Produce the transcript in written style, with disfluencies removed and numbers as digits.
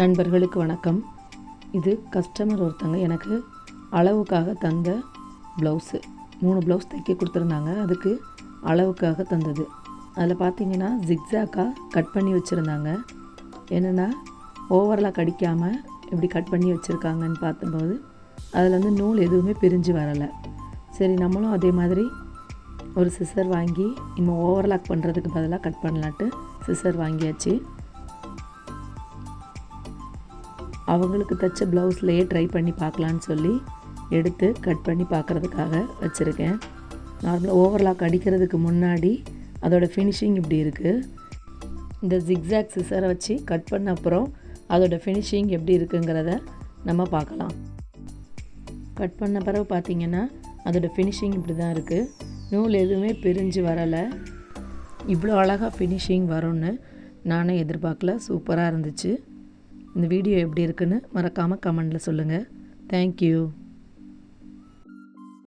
நண்பர்களுக்கு வணக்கம். இது கஸ்டமர் ஒருத்தங்க எனக்கு அளவுக்காக தந்த ப்ளவுஸு 3 ப்ளவுஸ் தைக்க கொடுத்துருந்தாங்க. அதுக்கு அளவுக்காக தந்தது. அதில் பார்த்தீங்கன்னா ஜிக்ஸாக்காக கட் பண்ணி வச்சுருந்தாங்க. என்னென்னா ஓவர்லாக் அடிக்காமல் இப்படி கட் பண்ணி வச்சுருக்காங்கன்னு பார்க்கும்போது அதில் வந்து நூல் எதுவுமே பிரிஞ்சு வரலை. சரி, நம்மளும் அதே மாதிரி ஒரு சிசர் வாங்கி இன்னும் ஓவர்லாக் பண்ணுறதுக்கு பதிலாக கட் பண்ணலான்ட்டு சிசர் வாங்கியாச்சு. அவங்களுக்கு தைச்ச ப்ளவுஸ்லையே ட்ரை பண்ணி பார்க்கலான்னு சொல்லி எடுத்து கட் பண்ணி பார்க்குறதுக்காக வச்சுருக்கேன். நார்மலாக ஓவர்லாக் அடிக்கிறதுக்கு முன்னாடி அதோடய ஃபினிஷிங் இப்படி இருக்குது. இந்த ஜிக்ஸாக் சிசரை வச்சு கட் பண்ண அப்புறம் அதோடய ஃபினிஷிங் எப்படி இருக்குங்கிறத நம்ம பார்க்கலாம். கட் பண்ண பிறகு பார்த்திங்கன்னா அதோடய ஃபினிஷிங் இப்படி தான் இருக்குது. நூல் எதுவுமே பிரிஞ்சு வரலை. இவ்வளோ அழகாக ஃபினிஷிங் வரும்னு நானே எதிர்பார்க்கல. சூப்பராக இருந்துச்சு. இந்த வீடியோ எப்படி இருக்குன்னு மறக்காமல் கமெண்டில் சொல்லுங்கள். தேங்க்யூ.